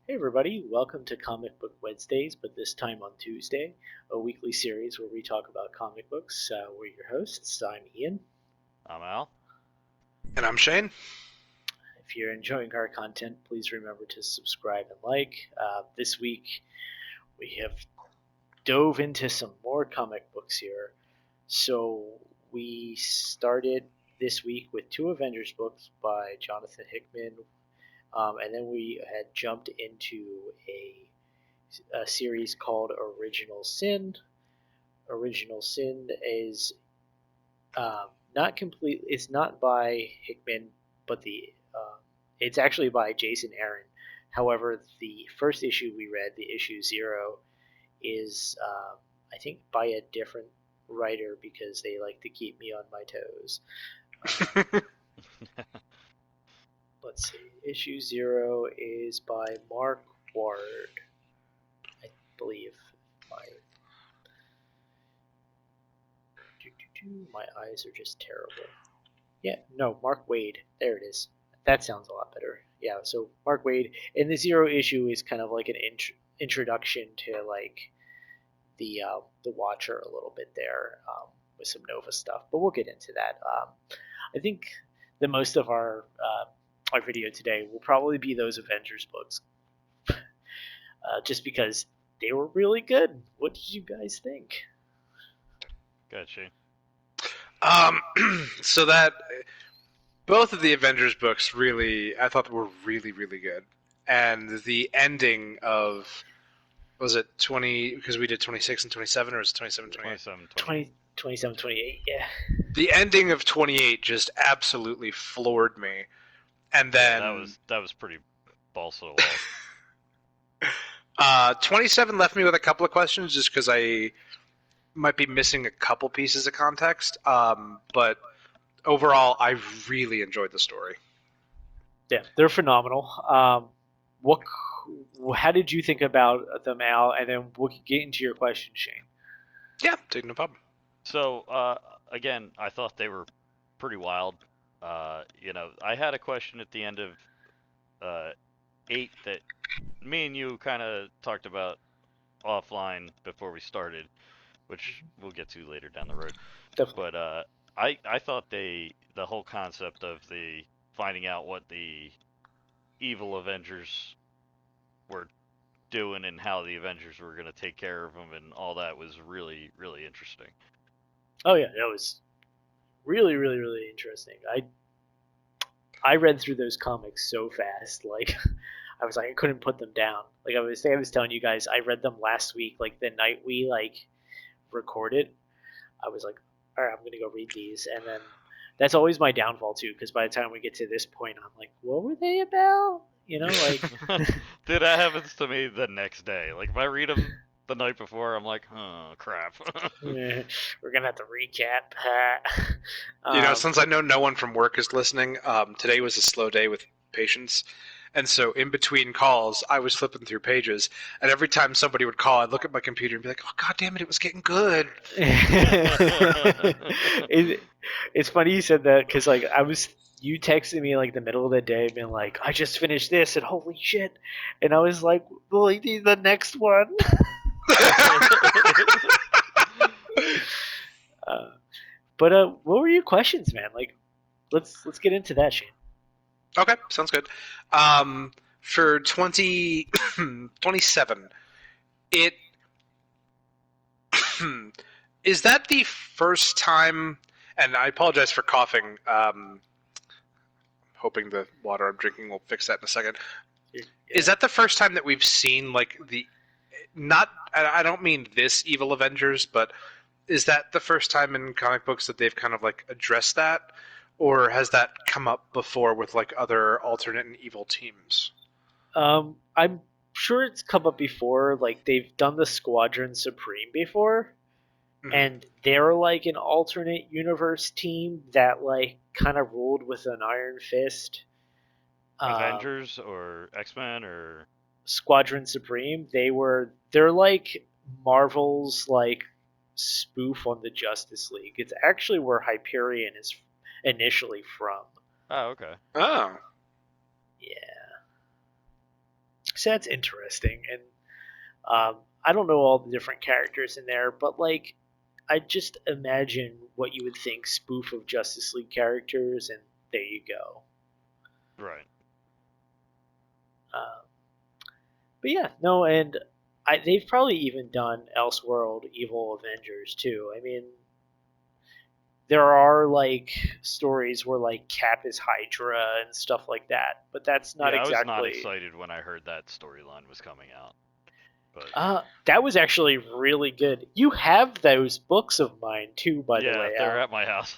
Hey everybody, welcome to Comic Book Wednesdays, but this time on Tuesday, a weekly series where we talk about comic books. We're your hosts. I'm Ian. I'm Al. And I'm Shane. If you're enjoying our content, please remember to subscribe and like. This week, we have dove into some more comic books here. So we started this week with two Avengers books by Jonathan Hickman, and then we had jumped into a series called Original Sin. Original Sin is not complete. It's not by Hickman, but it's actually by Jason Aaron. However, the first issue we read, the issue 0, is I think by a different writer because they like to keep me on my toes. Let's see. Issue 0 is by Mark Ward, I believe. My eyes are just terrible. Yeah, no, Mark Wade. There it is. That sounds a lot better. Yeah, so Mark Wade, and the 0 issue is kind of like an introduction to like the Watcher a little bit there, with some Nova stuff. But we'll get into that. I think the most of our video today will probably be those Avengers books, just because they were really good. What did you guys think? Gotcha. So that both of the Avengers books I thought were really, really good. And the ending of, was it 20, because we did 26 and 27, or was it 27, 28? 27, 28. 27, 28, yeah. The ending of 28 just absolutely floored me. And then... Yeah, that was pretty balls to the wall. 27 left me with a couple of questions just because I might be missing a couple pieces of context. But overall, I really enjoyed the story. Yeah, they're phenomenal. How did you think about them, Al? And then we'll get into your question, Shane. Yeah, take no problem. So, again, I thought they were pretty wild. I had a question at the end of 8 that me and you kind of talked about offline before we started, which we'll get to later down the road. Definitely. But I thought the whole concept of the finding out what the evil Avengers were doing and how the Avengers were going to take care of them and all that was really, really interesting. Oh yeah, that was really, really, really interesting. I read through those comics so fast, like I was like I couldn't put them down. Like I was telling you guys, I read them last week, like the night we recorded. I was like, all right, I'm gonna go read these, and then that's always my downfall too, because by the time we get to this point, I'm like, what were they about? You know, like. Dude, that happens to me the next day. Like if I read them the night before, I'm like, oh crap. We're gonna have to recap. Since I know no one from work is listening, today was a slow day with patients. And so in between calls, I was flipping through pages, and every time somebody would call, I'd look at my computer and be like, oh, God damn it, it was getting good. It's funny you said that, because you texted me like the middle of the day being like, I just finished this and holy shit. And I was like, well, I need the next one. But what were your questions, man? Like, let's get into that, Shane. Okay, sounds good. For 27, it is that the first time? And I apologize for coughing. Hoping the water I'm drinking will fix that in a second. Yeah. Is that the first time that we've seen not? I don't mean this evil Avengers, but is that the first time in comic books that they've kind of addressed that? Or has that come up before with other alternate and evil teams? I'm sure it's come up before. Like they've done the Squadron Supreme before, and they're an alternate universe team that kind of ruled with an iron fist. Avengers or X-Men or Squadron Supreme. They're like Marvel's spoof on the Justice League. It's actually where Hyperion is initially from. Oh, okay. Oh. Yeah. that's interesting. And I don't know all the different characters in there, but like I just imagine what you would think spoof of Justice League characters, and there you go. Right. But yeah, no, and they've probably even done Elseworld Evil Avengers too. I mean, there are like stories where like Cap is Hydra and stuff like that, but that's not yeah, exactly. I was not excited when I heard that storyline was coming out. But that was actually really good. You have those books of mine too, by the way. Yeah, they're at my house.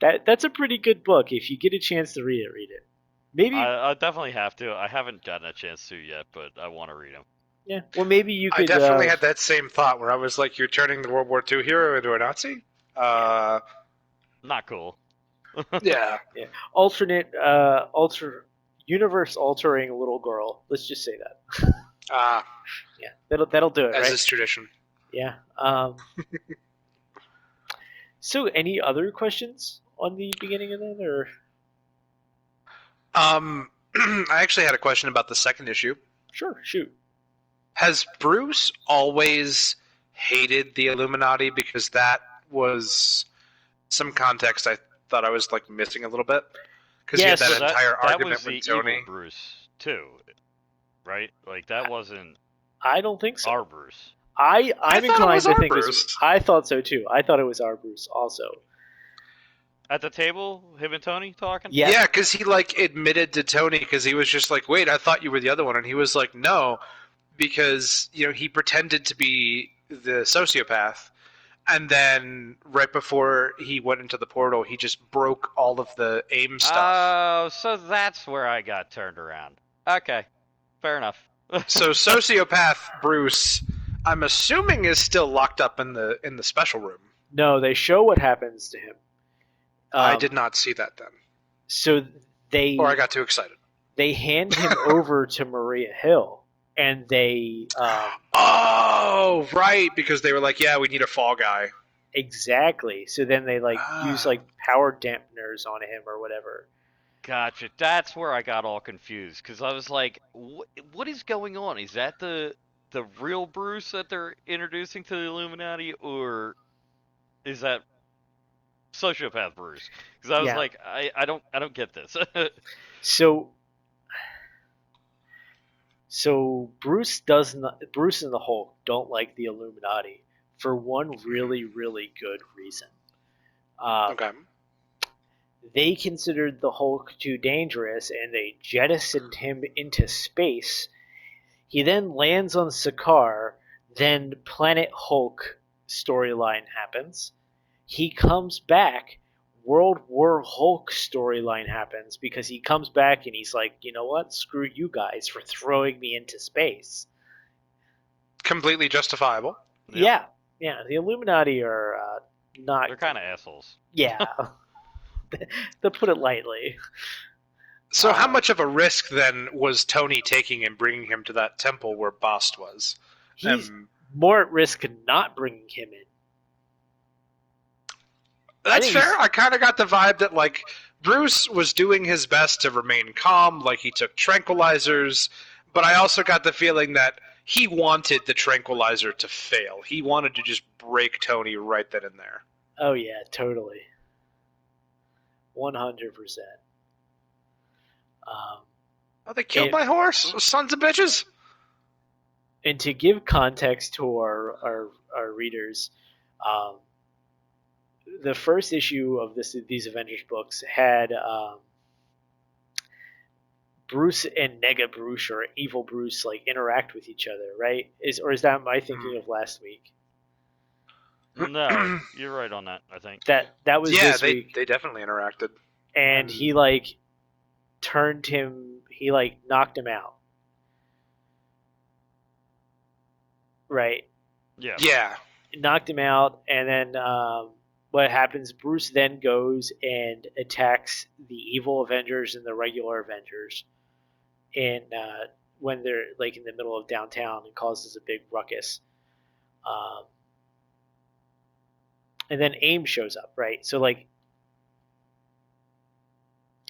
That's a pretty good book. If you get a chance to read it. Maybe I definitely have to. I haven't gotten a chance to yet, but I want to read them. Yeah, well, maybe you could. I definitely had that same thought where I was like, "You're turning the World War II hero into a Nazi." Not cool. Yeah. Yeah. Alternate, universe altering little girl. Let's just say that. Yeah, that'll do it. As right? is tradition. Yeah. So, any other questions on the beginning of that, or? I actually had a question about the second issue. Sure, shoot. Has Bruce always hated the Illuminati? Because that was some context I thought I was like missing a little bit. Because Yes. he had that entire argument was with the Tony. evil Bruce too, right? Like that wasn't. I don't think so. Our Bruce. I'm inclined to think Bruce. I thought so too. I thought it was our Bruce also. At the table, him and Tony talking? Yeah. Yeah, because he like admitted to Tony because he was just like, "Wait, I thought you were the other one," and he was like, "No," because he pretended to be the sociopath, and then right before he went into the portal, he just broke all of the AIM stuff. Oh, so that's where I got turned around. Okay, fair enough. So sociopath Bruce, I'm assuming, is still locked up in the special room. No, they show what happens to him. I did not see that then. So or I got too excited. They hand him over to Maria Hill, and they. Oh, right, because they were like, "Yeah, we need a fall guy." Exactly. So then they use like power dampeners on him or whatever. Gotcha. That's where I got all confused because I was like, "What is going on? Is that the real Bruce that they're introducing to the Illuminati, or is that sociopath Bruce?" Because I was like, I don't get this. So Bruce and the Hulk don't like the Illuminati for one really, really good reason. Okay. They considered the Hulk too dangerous, and they jettisoned him into space. He then lands on Sakaar. Then Planet Hulk storyline happens. He comes back. World War Hulk storyline happens because he comes back and he's like, you know what? Screw you guys for throwing me into space. Completely justifiable. Yeah. The Illuminati are not. They're kind of assholes. Yeah. To put it lightly. So how much of a risk then was Tony taking in bringing him to that temple where Bast was? He's more at risk not bringing him in. That's fair. I kind of got the vibe that like Bruce was doing his best to remain calm, like he took tranquilizers, but I also got the feeling that he wanted the tranquilizer to fail. He wanted to just break Tony right then and there. Oh yeah, totally. 100%. Oh, they killed my horse, sons of bitches! And to give context to our readers, the first issue of these Avengers books had Bruce and Nega Bruce or Evil Bruce like interact with each other, right? Is that my thinking of last week? No, you're right on that. I think that was this week. They definitely interacted, and he like turned him. He like knocked him out, right? Yeah. Knocked him out, and then what happens? Bruce then goes and attacks the evil Avengers and the regular Avengers, and when they're like in the middle of downtown, and causes a big ruckus. And then AIM shows up, right? So like,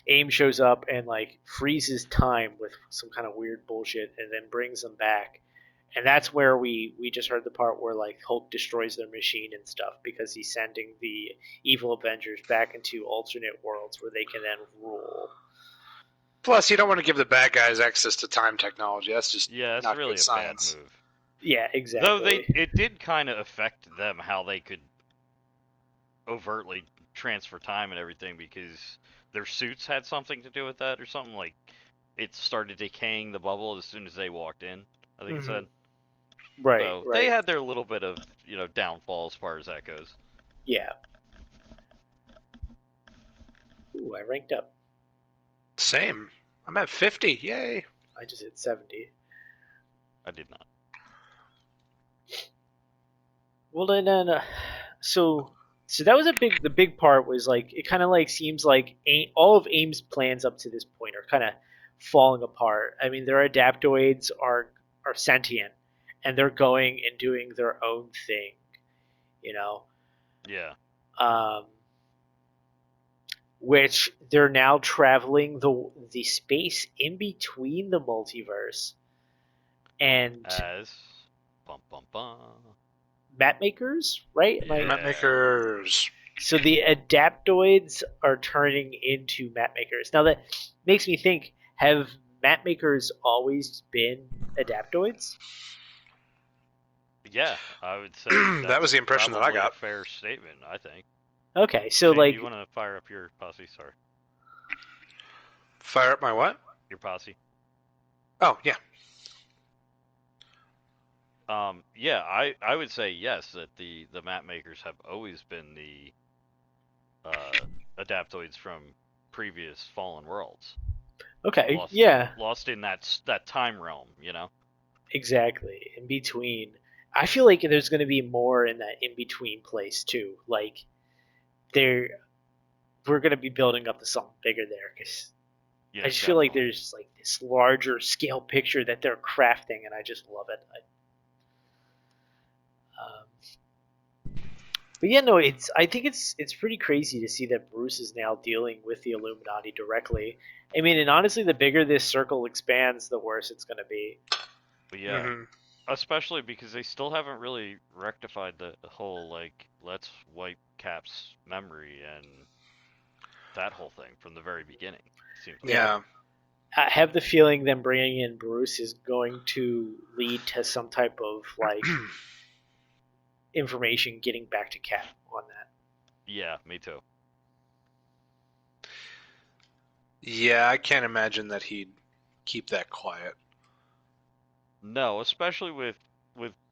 AIM shows up and like freezes time with some kind of weird bullshit, and then brings them back. And that's where we just heard the part where like Hulk destroys their machine and stuff because he's sending the evil Avengers back into alternate worlds where they can then rule. Plus, you don't want to give the bad guys access to time technology. That's just that's not really good a science. bad move. Yeah, exactly. Though it did kind of affect them how they could overtly transfer time and everything because their suits had something to do with that or something. Like it started decaying the bubble as soon as they walked in. I think it said. Right, So right. they had their little bit of downfall as far as that goes. Yeah. Ooh, I ranked up. Same. I'm at 50. Yay. I just hit 70. I did not. Well then, so that was the big part was like it kind of like seems like all of AIM's plans up to this point are kind of falling apart. I mean, their adaptoids are sentient, and they're going and doing their own thing, you know. Yeah. Which they're now traveling the space in between the multiverse, and As bum bum bum. map makers, right? Yeah. Map makers. So the adaptoids are turning into map makers. Now that makes me think: have map makers always been adaptoids? Yeah, I would say That was the impression that I got. A fair statement, I think. Okay, so Shane, like, do you want to fire up your posse? Sorry, Fire up my what? your posse. Oh, yeah. Yeah, I would say yes that the map makers have always been the adaptoids from previous fallen worlds. okay, yeah, Lost in that time realm, you know. exactly. In between, I feel like there's going to be more in that in between place too. Like, we're going to be building up to something bigger there because Yeah, I just feel like definitely. there's like this larger scale picture that they're crafting, and I just love it. But yeah, no, I think it's pretty crazy to see that Bruce is now dealing with the Illuminati directly. I mean, and honestly, the bigger this circle expands, the worse it's going to be. But yeah, especially because they still haven't really rectified the whole like let's wipe Cap's memory and that whole thing from the very beginning. Seems like. Yeah. I have the feeling them bringing in Bruce is going to lead to some type of like information getting back to Cap on that. Yeah, me too. Yeah, I can't imagine that he'd keep that quiet. No, especially with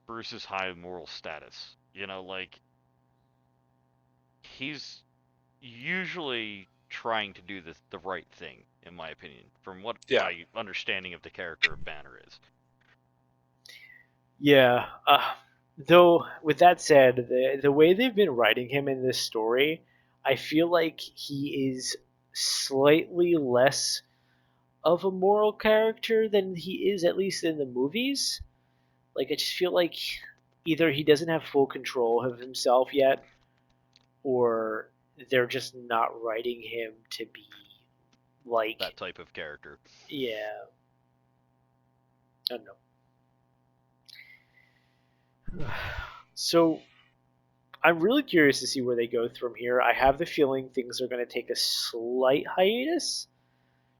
Bruce's high moral status. You know, like he's usually trying to do the right thing, in my opinion, from what my understanding of the character of Banner is. Yeah. Though, with that said, the way they've been writing him in this story, I feel like he is slightly less of a moral character than he is, at least in the movies. Like, I just feel like either he doesn't have full control of himself yet, or they're just not writing him to be like that type of character. Yeah. I don't know. So I'm really curious to see where they go from here. I have the feeling things are going to take a slight hiatus,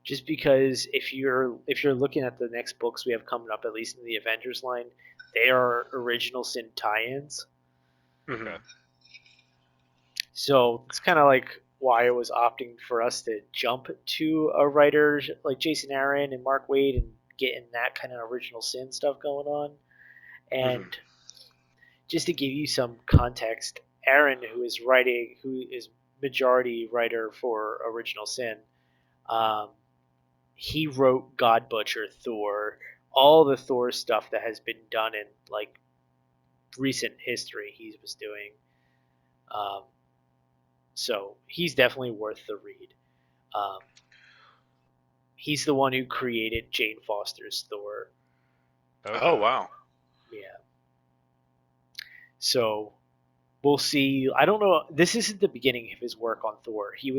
just because if you're looking at the next books we have coming up, at least in the Avengers line, they are original sin tie-ins. Okay. So it's kind of like why I was opting for us to jump to a writer like Jason Aaron and Mark Waid and getting that kind of original sin stuff going on. And just to give you some context, Aaron, who is majority writer for Original Sin, he wrote God Butcher, Thor, all the Thor stuff that has been done in like recent history. He was doing, so he's definitely worth the read. He's the one who created Jane Foster's Thor. Okay. Oh wow! Yeah. So we'll see. I don't know. This isn't the beginning of his work on Thor. He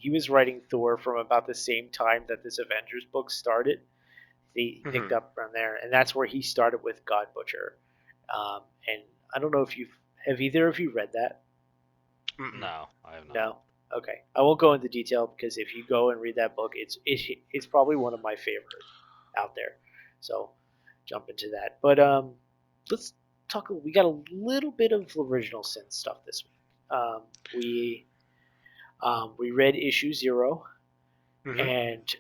he was writing Thor from about the same time that this Avengers book started. He picked up from there, and that's where he started with God Butcher. And I don't know if have either of you read that? No, I have not. No. Okay, I won't go into detail because if you go and read that book, it's probably one of my favorite out there. So jump into that. But let's talk. We got a little bit of original sin stuff this week. We read issue 0, and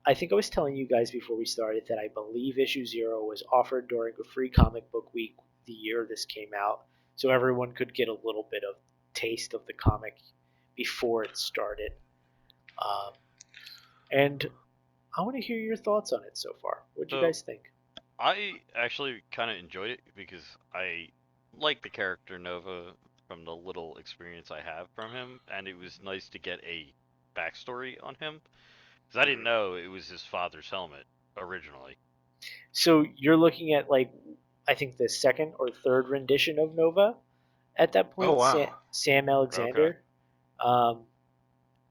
I think I was telling you guys before we started that I believe issue 0 was offered during a free comic book week the year this came out, so everyone could get a little bit of taste of the comic before it started. And I want to hear your thoughts on it so far. What do you guys think? I actually kind of enjoyed it because I like the character Nova from the little experience I have from him, and it was nice to get a backstory on him because I didn't know it was his father's helmet originally. So you're looking at I think the second or third rendition of Nova at that point. Oh wow, Sam Alexander. Okay.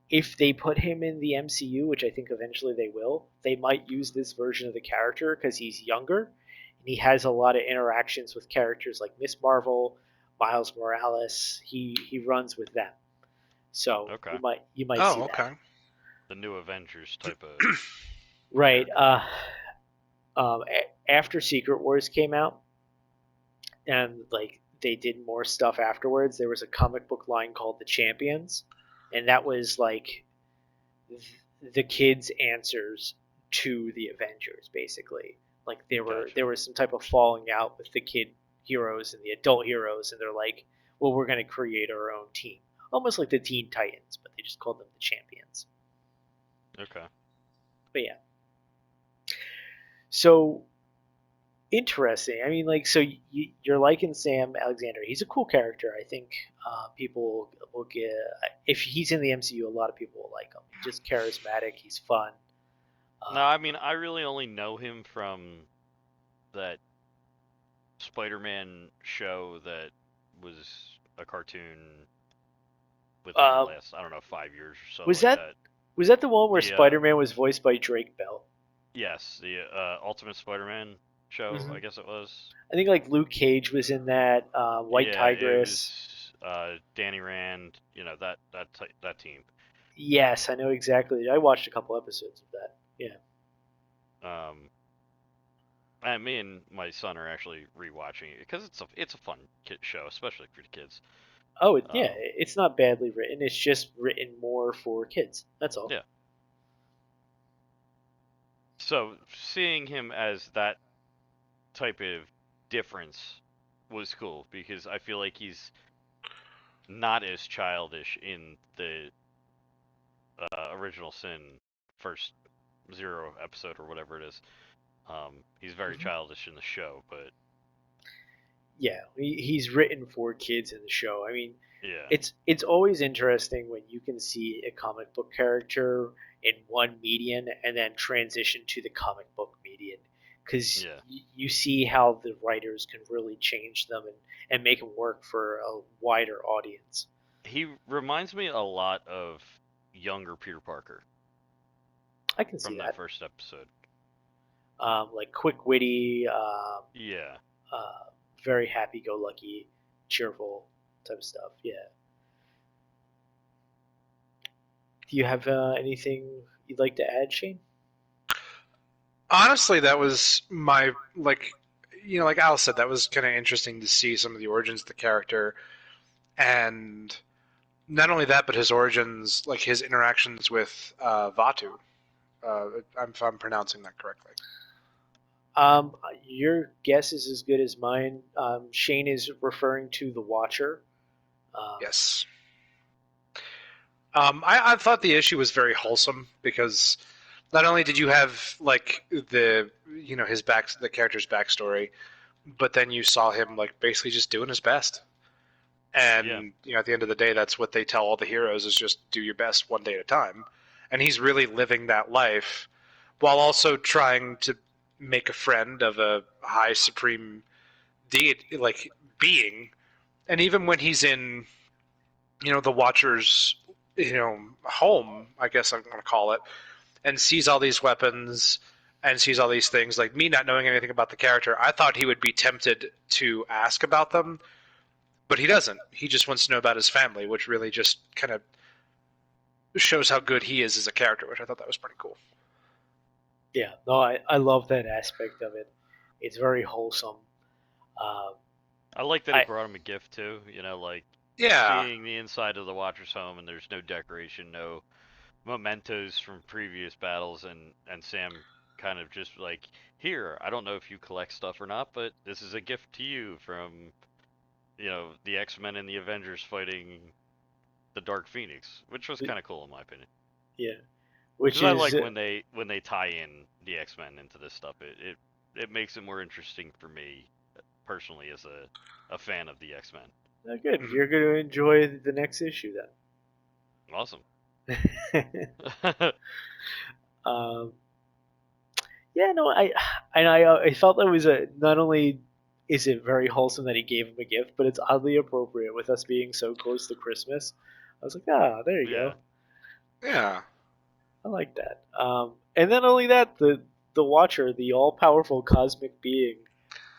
If they put him in the MCU, which I think eventually they will, they might use this version of the character because he's younger and he has a lot of interactions with characters like Miss Marvel, Miles Morales. He runs with them, so Okay. you might see that. The new Avengers type of right. After Secret Wars came out, and they did more stuff afterwards, there was a comic book line called The Champions, and that was like the kids' answers to the Avengers, basically. Like there was some type of falling out with the kid heroes and the adult heroes, and they're like, well, we're going to create our own team, almost like the Teen Titans, but they just called them the Champions. Okay. But yeah, so interesting. I mean, so you're liking Sam Alexander. He's a cool character. I think people will get, if he's in the MCU, a lot of people will like him. He's just charismatic. He's fun. No, I mean, I really only know him from that Spider-Man show that was a cartoon within the last, I don't know, 5 years or so. Was like that was that the one where Spider-Man was voiced by Drake Bell? Yes, the Ultimate Spider-Man show, I guess it was. I think like Luke Cage was in that. White Tigress. It was, Danny Rand. You know that team. Yes, I know exactly. I watched a couple episodes of that. Yeah. And me and my son are actually rewatching it because it's a fun kid show, especially for the kids. Oh, yeah, it's not badly written. It's just written more for kids. That's all. Yeah. So seeing him as that type of difference was cool because I feel like he's not as childish in the original Sin first 0 episode or whatever it is. He's very childish in the show, but yeah, he's written for kids in the show. I mean, yeah, it's always interesting when you can see a comic book character in one medium and then transition to the comic book medium, because you see how the writers can really change them and make them work for a wider audience. He reminds me a lot of younger Peter Parker. I can see from that first episode. Like quick witty. Yeah. Very happy-go-lucky, cheerful type of stuff. Yeah. Do you have anything you'd like to add, Shane? Honestly, that was my like Al said, that was kind of interesting to see some of the origins of the character, and not only that, but his origins, like his interactions with Vatu. If I'm pronouncing that correctly. Your guess is as good as mine. Shane is referring to the Watcher. Yes. I thought the issue was very wholesome because not only did you have like the the character's backstory, but then you saw him like basically just doing his best. And at the end of the day, that's what they tell all the heroes is just do your best one day at a time. And he's really living that life while also trying to make a friend of a high supreme deity, like being. And even when he's in, the Watcher's home, I guess I'm going to call it, and sees all these weapons and sees all these things. Like me not knowing anything about the character, I thought he would be tempted to ask about them, but he doesn't. He just wants to know about his family, which really just kind of shows how good he is as a character, which I thought that was pretty cool. Yeah, no, I love that aspect of it. It's very wholesome. I like that he brought him a gift too. Like seeing the inside of the Watcher's home, and there's no decoration, no mementos from previous battles, and Sam kind of just like, here, I don't know if you collect stuff or not, but this is a gift to you from the X-Men and the Avengers fighting the Dark Phoenix, which was kind of cool in my opinion. Yeah, which is I like when they tie in the X-Men into this stuff. It makes it more interesting for me personally as a fan of the X-Men. Oh, good. Mm-hmm. You're going to enjoy the next issue then. Awesome. Yeah, no, I felt that was not only is it very wholesome that he gave him a gift, but it's oddly appropriate with us being so close to Christmas. I was like, there you go. Yeah. I like that. And then only that, the Watcher, the all-powerful cosmic being,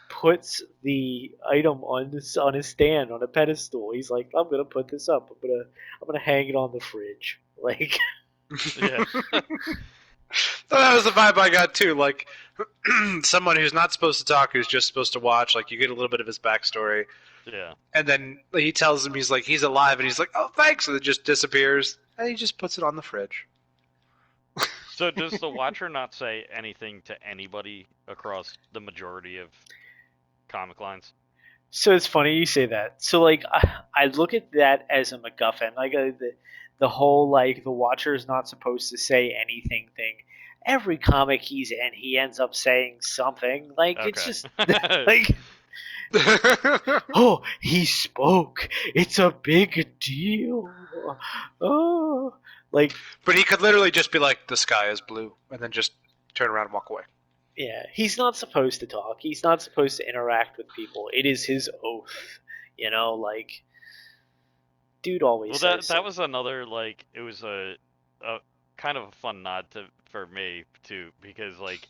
puts the item on his stand on a pedestal. He's like, I'm gonna put this up. I'm gonna hang it on the fridge. Like, yeah. That was the vibe I got too. Like someone who's not supposed to talk, who's just supposed to watch. Like you get a little bit of his backstory. Yeah. And then he tells him he's alive, and he's like, oh thanks, and it just disappears. And he just puts it on the fridge. So does the Watcher not say anything to anybody across the majority of comic lines? So it's funny you say that. So like I look at that as a MacGuffin. Like the whole like the Watcher is not supposed to say anything thing. Every comic he's in, he ends up saying something. Like It's just like, oh, he spoke. It's a big deal. Oh, like. But he could literally just be like, the sky is blue, and then just turn around and walk away. Yeah, he's not supposed to talk. He's not supposed to interact with people. It is his oath. Like, dude always says that was another, like, it was a kind of a fun nod for me too, because like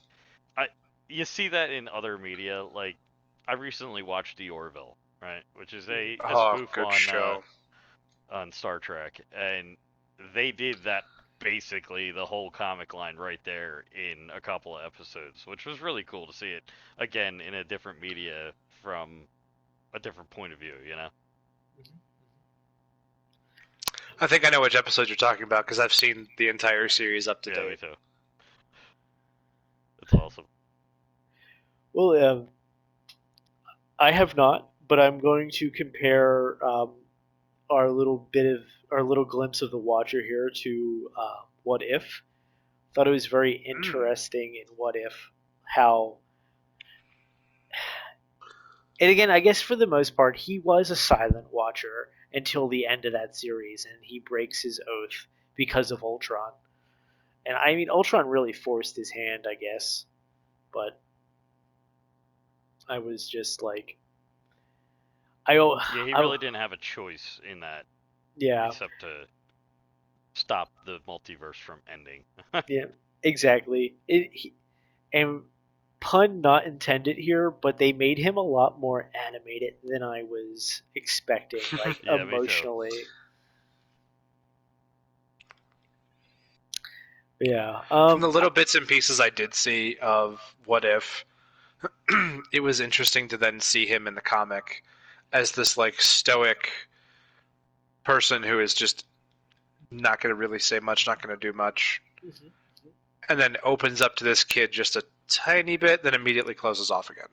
you see that in other media. Like I recently watched The Orville, right, which is a spoof on Star Trek, and they did that basically the whole comic line right there in a couple of episodes, which was really cool to see it again in a different media from a different point of view, I think I know which episode you're talking about because I've seen the entire series up to date. Me too. It's awesome. Well, I have not, but I'm going to compare our little glimpse of the Watcher here to What If. Thought it was very interesting in What If how. And again, I guess for the most part, he was a silent Watcher until the end of that series, and he breaks his oath because of Ultron. And I mean, Ultron really forced his hand, I guess, but I was just like, he really didn't have a choice in that. Yeah. Except to stop the multiverse from ending. Yeah, exactly. And pun not intended here, but they made him a lot more animated than I was expecting, like emotionally. Yeah. From the little bits and pieces I did see of What If, it was interesting to then see him in the comic as this like stoic person who is just not going to really say much, not going to do much, and then opens up to this kid just a tiny bit, then immediately closes off again.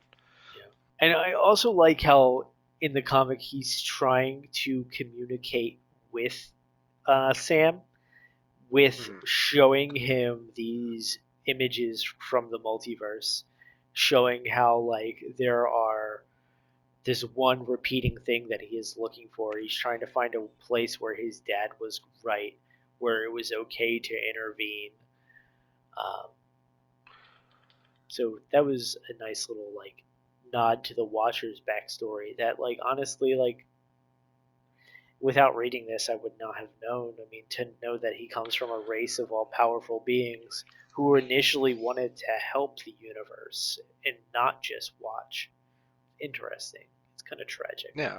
Yeah. And I also like how in the comic he's trying to communicate with Sam with showing him these images from the multiverse, showing how like there are this one repeating thing that he is looking for. He's trying to find a place where his dad was right, where it was okay to intervene. So that was a nice little nod to the Watcher's backstory. That honestly without reading this, I would not have known. I mean, to know that he comes from a race of all-powerful beings who initially wanted to help the universe and not just watch. Interesting. It's kind of tragic. Yeah.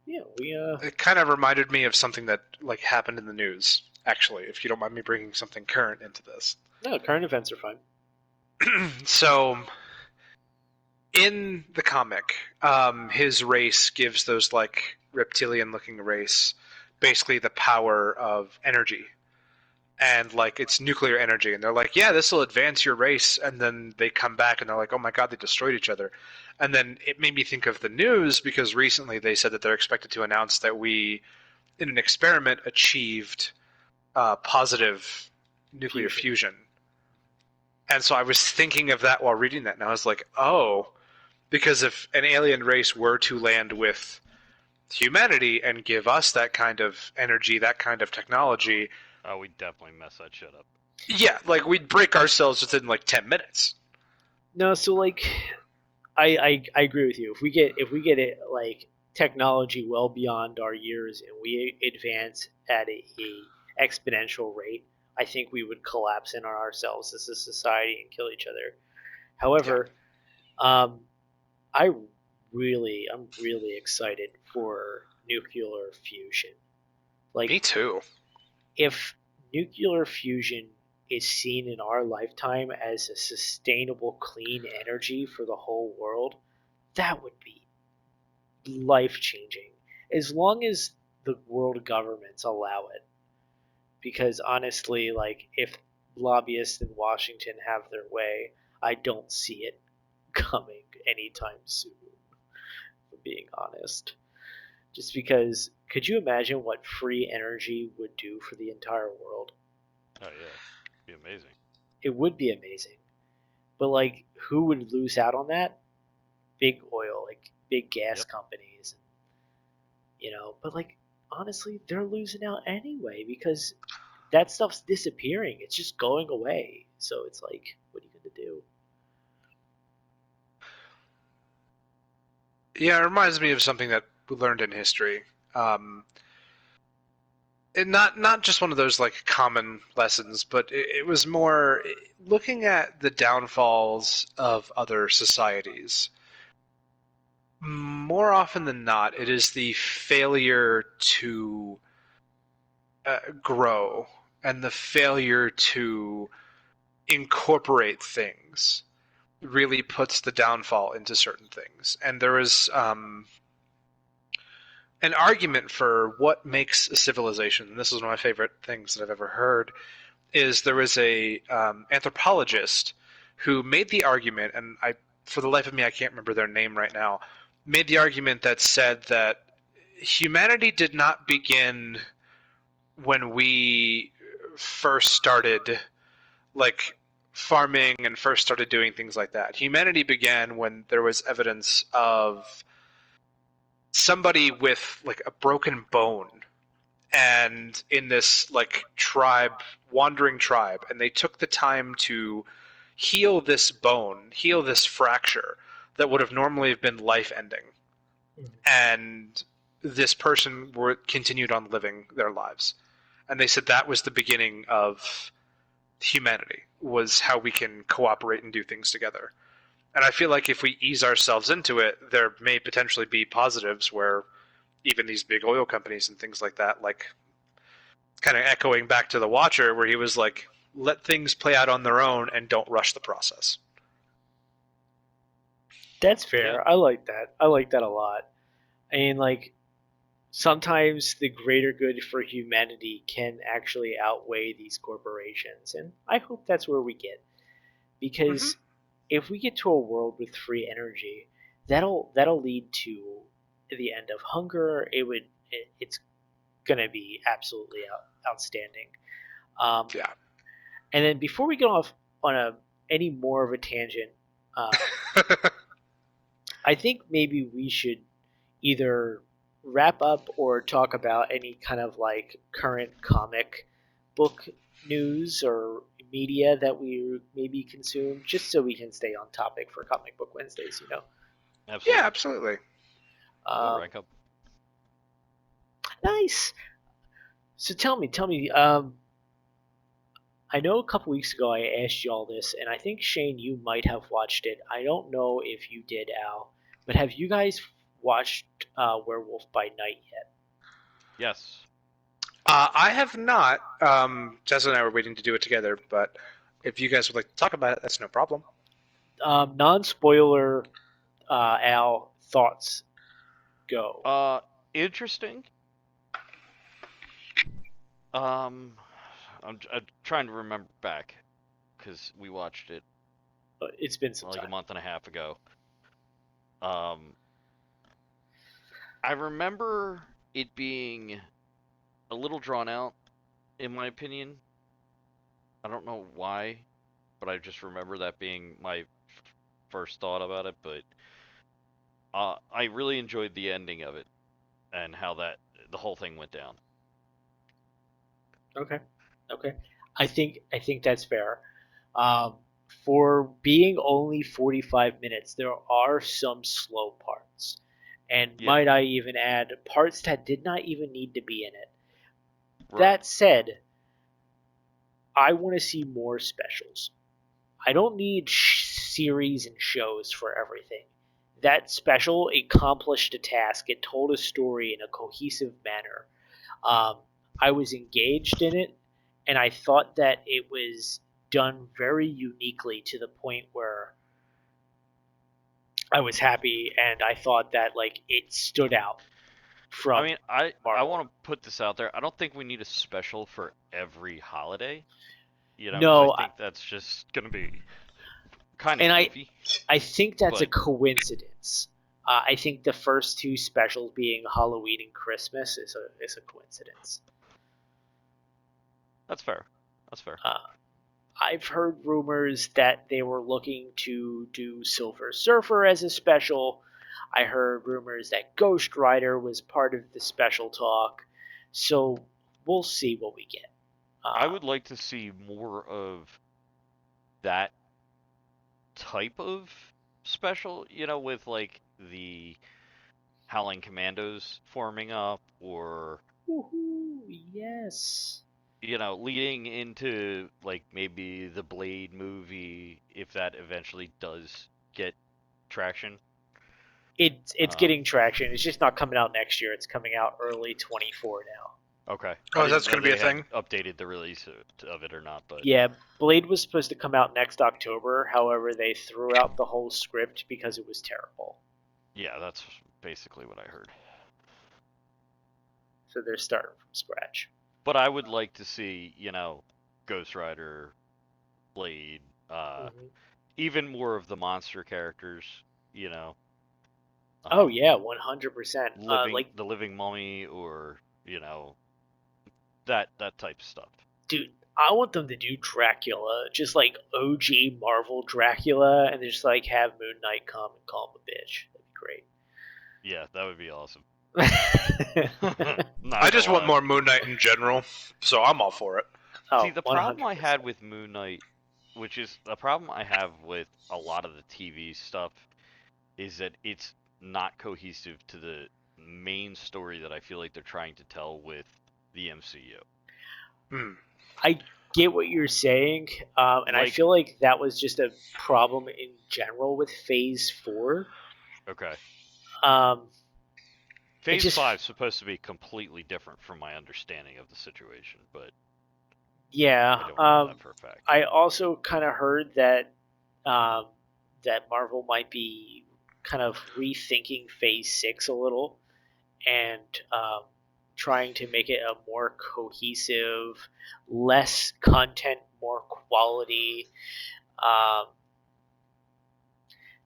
Yeah, It kind of reminded me of something that like happened in the news. Actually, if you don't mind me bringing something current into this. No, current events are fine. So, in the comic, his race gives those like reptilian-looking race basically the power of energy, and like it's nuclear energy, and they're like, yeah, this will advance your race, and then they come back and they're like, oh my god, they destroyed each other. And then it made me think of the news because recently they said that they're expected to announce that we, in an experiment, achieved positive nuclear fusion. And so I was thinking of that while reading that, and I was like, oh, because if an alien race were to land with humanity and give us that kind of energy, that kind of technology, Oh, we'd definitely mess that shit up. yeah, like we'd break ourselves within like 10 minutes. No, so like, I agree with you. If we get it like technology well beyond our years and we advance at a exponential rate, I think we would collapse in on ourselves as a society and kill each other. However, I'm really excited for nuclear fusion. Like, me too. If nuclear fusion is seen in our lifetime as a sustainable, clean energy for the whole world, that would be life changing. As long as the world governments allow it. Because honestly, like, if lobbyists in Washington have their way, I don't see it coming anytime soon, for being honest. Just because, could you imagine what free energy would do for the entire world? Oh yeah, it'd be amazing. It would be amazing. But like, who would lose out on that? Big oil, like big gas companies, But like, honestly, they're losing out anyway because that stuff's disappearing. It's just going away. So it's like, what are you gonna do? Yeah, it reminds me of something that we learned in history. And not just one of those like common lessons, but it was more looking at the downfalls of other societies. More often than not, it is the failure to grow and the failure to incorporate things really puts the downfall into certain things. And there is an argument for what makes a civilization. And this is one of my favorite things that I've ever heard. Is there was a anthropologist who made the argument, and for the life of me, I can't remember their name right now. Made the argument that said that humanity did not begin when we first started, like farming and first started doing things like that. Humanity began when there was evidence of somebody with like a broken bone and in this like wandering tribe, and they took the time to heal this bone, heal this fracture that would have normally been life ending. And this person continued on living their lives. And they said that was the beginning of humanity, was how we can cooperate and do things together. And I feel like if we ease ourselves into it, there may potentially be positives where even these big oil companies and things like that, like kind of echoing back to The Watcher, where he was like, let things play out on their own and don't rush the process. That's fair. Yeah. I like that. I like that a lot. I mean, like, sometimes the greater good for humanity can actually outweigh these corporations, and I hope that's where we get. Because if we get to a world with free energy, that'll lead to the end of hunger. It's gonna be absolutely outstanding. Yeah. And then before we get off on any more of a tangent, I think maybe we should either wrap up or talk about any kind of like current comic book news or media that we maybe consume, just so we can stay on topic for Comic Book Wednesdays. Absolutely. Yeah, absolutely. We'll rank up. Nice. So tell me. I know a couple weeks ago I asked you all this, and I think Shane, you might have watched it. I don't know if you did, Al, but have you guys watched Werewolf by Night yet? Yes. I have not. Jess and I were waiting to do it together, but if you guys would like to talk about it, that's no problem. Non-spoiler, Al, thoughts go. Interesting. I'm trying to remember back because we watched it It's been some like a time. month and a half ago. Um, I remember it being a little drawn out, in my opinion. I don't know why, but I just remember that being my first thought about it. But I really enjoyed the ending of it and how the whole thing went down. Okay. Okay. I think that's fair. Um, for being only 45 minutes, there are some slow parts. And Yeah, might I even add, parts that did not even need to be in it. right. That said, I want to see more specials. I don't need series and shows for everything. That special accomplished a task. It told a story in a cohesive manner. Um, I was engaged in it, and I thought that it was done very uniquely to the point where I was happy, and I thought that like it stood out I from mean, I Marvel. want to put this out there. I don't think we need a special for every holiday, because I No, think that's just gonna be kind of and goofy. I think that's a But coincidence. I think the first two specials being Halloween and Christmas is a coincidence. that's fair. That's fair. Uh, I've heard rumors that they were looking to do Silver Surfer as a special. I heard rumors that Ghost Rider was part of the special talk. So we'll see what we get. I Uh, would like to see more of that type of special, with like the Howling Commandos forming up, or woohoo, yes. leading into like maybe the Blade movie if that eventually does get traction. It's Um, getting traction. It's just not coming out next year. It's coming out early 24 now. okay, I Oh, didn't that's know going to be a they had thing. updated the release of it or not, but Yeah, Blade was supposed to come out next October. However, they threw out the whole script because it was terrible. yeah, that's basically what I heard. So they're starting from scratch. But I would like to see, Ghost Rider, Blade, Mm-hmm. even more of the monster characters, you know, Oh um, yeah, 100%. living Like, the living mummy, or that type of stuff. dude, I want them to do Dracula, just like OG Marvel Dracula, and just like have Moon Knight come and call him a bitch. That'd be Yeah, that would be awesome. great. I Not gonna just want lie. more Moon Knight in general, so I'm all for it. See, Oh, the problem I 100%. had with Moon Knight, which is the problem I have with a lot of the TV stuff, is that it's not cohesive to the main story that I feel like they're trying to tell with the MCU. Hmm. I get what you're saying, and I Like, feel like that was just a problem in general with Phase 4. okay, Um, it Phase just, 5 is supposed to be completely different from my understanding of the situation, but yeah. I don't know that for a fact. I also kind of heard um, that Marvel might be kind of rethinking Phase 6 a little and trying to make it a more cohesive, less content, more quality. Um,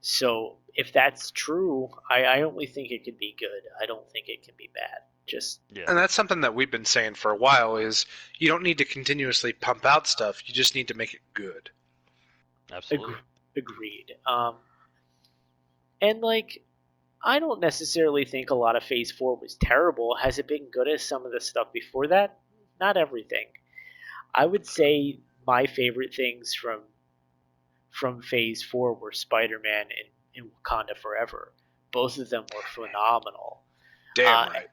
so if that's true, I only think it could be good. I don't think it can be bad. Just Yeah, And that's something that we've been saying for a while is you don't need to continuously pump out stuff. You just need to make it good. absolutely. agreed. And like I don't necessarily think a lot of Phase 4 was terrible. Has it been good as some of the stuff before that? Not everything. I would say my favorite things from Phase 4 were Spider-Man and Wakanda Forever. both of them were phenomenal. Damn right.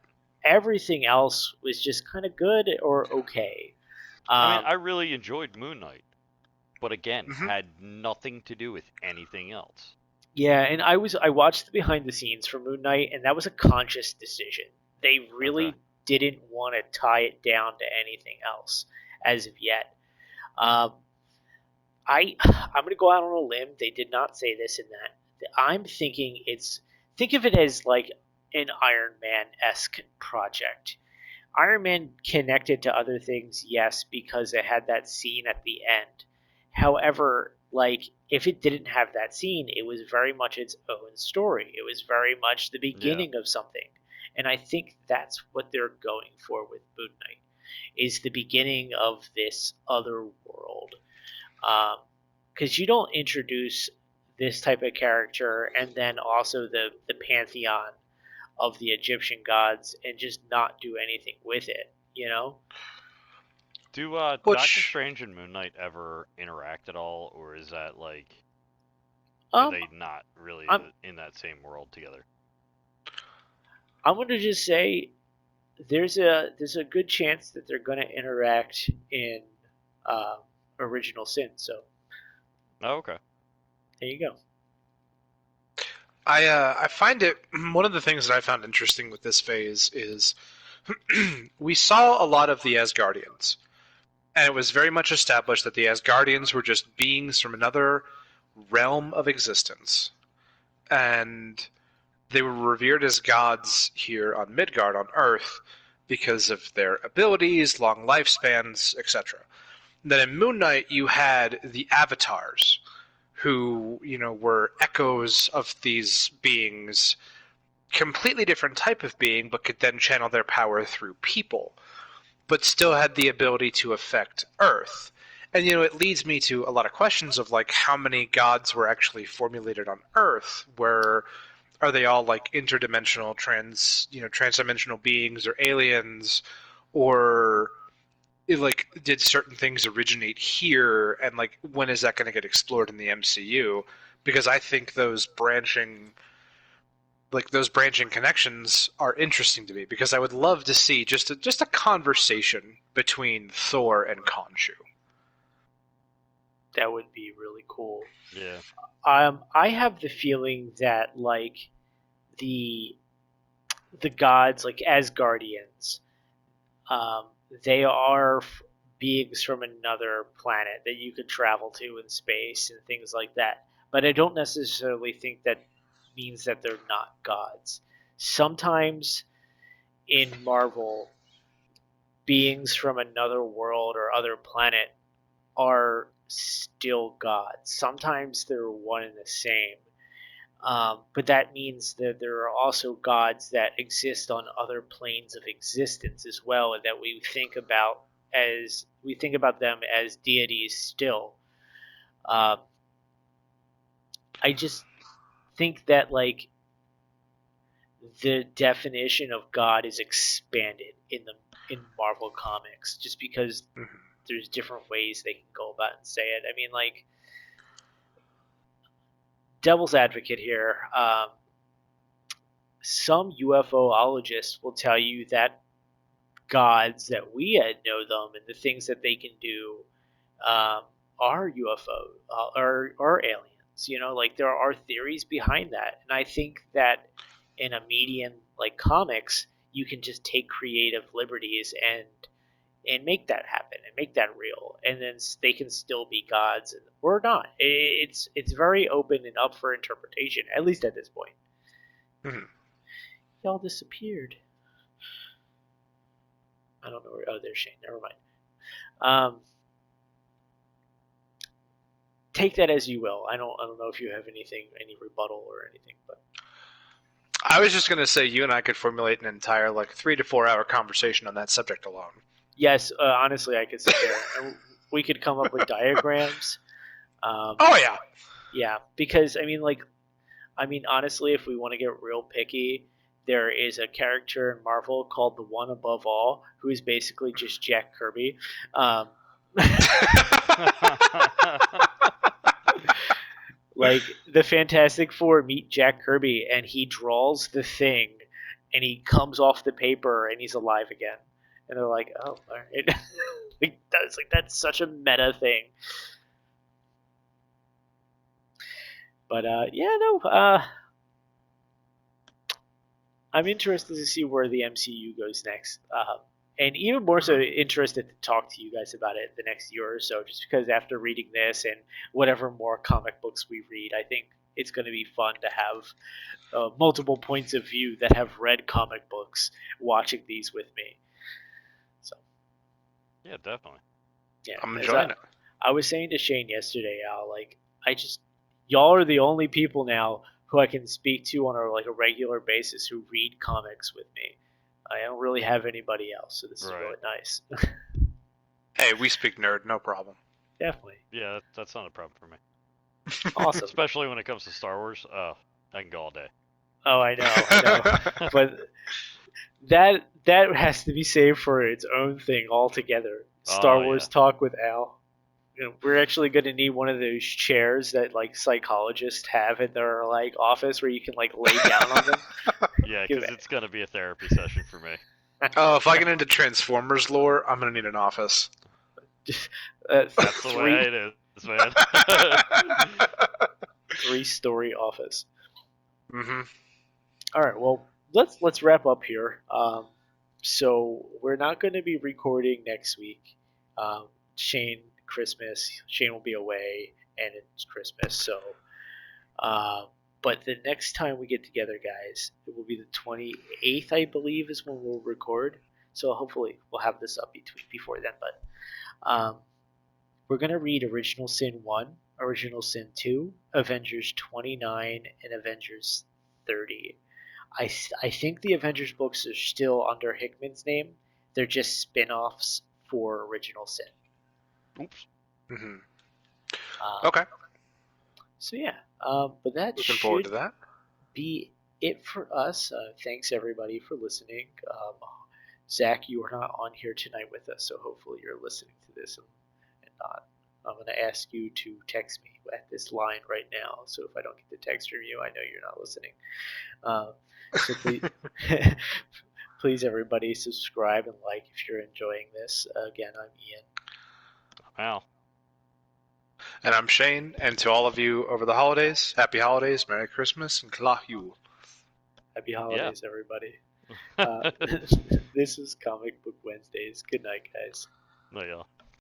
Everything else was just kind of good or okay. I mean, I really enjoyed Moon Knight, but again, Mhm. had nothing to do with anything else. Yeah, and I watched the behind the scenes for Moon Knight, and that was a conscious decision. They really Okay. didn't want to tie it down to anything else as of yet. Um, I'm going to go out on a limb. They did not say this in that. I'm thinking think of it as like an Iron Man esque project. Iron Man connected to other things, yes, because it had that scene at the end. However, like if it didn't have that scene, it was very much its own story. It was very much the beginning of something. And I think that's what they're going for with Moon Knight, is the beginning of this other world. Because you don't introduce this type of character and then also the pantheon of the Egyptian gods and just not do anything with it, you know? Do Doctor Which Strange and Moon Knight ever interact at all, or is that like, are Um, they not really I'm in that same world together? I'm gonna just say there's a good chance that they're gonna interact in uh, Original Sin. So Oh, okay. there you go. I find it one of the things that I found interesting with this phase is we saw a lot of the Asgardians, and it was very much established that the Asgardians were just beings from another realm of existence, and they were revered as gods here on Midgard on Earth because of their abilities, long lifespans, etc. Then in Moon Knight you had the avatars, who were echoes of these beings, completely different type of being, but could then channel their power through people, but still had the ability to affect Earth. And it leads me to a lot of questions of like how many gods were actually formulated on Earth. Where are they all like interdimensional transdimensional beings or aliens, or like did certain things originate here, and like when is that going to get explored in the MCU? Because I think those branching connections are interesting to me, because I would love to see just a conversation between Thor and Khonshu. That would be really cool. Yeah. I have the feeling that like the the gods like Asgardians, um, they are beings from another planet that you could travel to in space and things like that. But I don't necessarily think that means that they're not gods. Sometimes in Marvel, beings from another world or other planet are still gods. Sometimes they're one and the same. But that means that there are also gods that exist on other planes of existence as well, and that we think about them as deities still. Um, I just think that like the definition of God is expanded in Marvel comics, just because Mm-hmm. there's different ways they can go about and say it. I mean, like devil's advocate here. Some UFOologists will tell you that gods that we know them and the things that they can do are UFO or aliens. Like there are theories behind that, and I think that in a medium like comics, you can just take creative liberties and make that happen and make that real, and then they can still be gods or not. It's very open and up for interpretation, at least at this point. Mm-hmm. Y'all disappeared. I don't know where. Oh, there's Shane. Never mind. Um, take that as you will. I don't know if you have any rebuttal or anything, but I was just going to say you and I could formulate an entire like 3 to 4 hour conversation on that subject alone. yes, honestly, I could sit there and we could come up with diagrams. Oh yeah. Yeah, because honestly, if we want to get real picky, there is a character in Marvel called the One Above All, who is basically just Jack Kirby. Like the Fantastic Four meet Jack Kirby, and he draws the Thing, and he comes off the paper, and he's alive again. And they're like, "Oh, all right." That's such a meta thing. But yeah, no. I'm interested to see where the MCU goes next. And even more so interested to talk to you guys about it the next year or so, just because after reading this and whatever more comic books we read, I think it's going to be fun to have multiple points of view that have read comic books watching these with me. So Yeah, definitely. yeah, I'm enjoying it. I was saying to Shane yesterday, Al, like y'all are the only people now who I can speak to on a regular basis who read comics with me. I don't really have anybody else, so this is really nice. Hey, we speak nerd, no problem. Definitely. Yeah, that's not a problem for me. Awesome. Especially when it comes to Star Wars. I can go all day. Oh, I know. But that has to be saved for its own thing altogether. Star Wars talk with Al. We're actually going to need one of those chairs that psychologists have in their office where you can lay down on them. Yeah, because it's going to be a therapy session for me. Oh, if I get into Transformers lore, I'm going to need an office. That's the way it is, man. 3-story office. Mm-hmm. All right, well, let's wrap up here. So we're not going to be recording next week. Shane will be away, and it's Christmas. So, but the next time we get together, guys, it will be the 28th, I believe, is when we'll record. So hopefully we'll have this up before then. But we're going to read Original Sin 1, Original Sin 2, Avengers 29, and Avengers 30. I think the Avengers books are still under Hickman's name. They're just spin-offs for Original Sin. Oops. Mm-hmm. Okay. So yeah, but that looking forward to that. Be it for us. Thanks everybody for listening. Zach, you are not on here tonight with us, so hopefully you're listening to this and not. I'm going to ask you to text me at this line right now. So if I don't get the text from you, I know you're not listening. So please, please, everybody, subscribe and like if you're enjoying this. Again, I'm Ian. Wow. And I'm Shane. And to all of you over the holidays, happy holidays, Merry Christmas, and Kla Yule. Happy holidays, everybody. This is Comic Book Wednesdays. Good night, guys. No, y'all.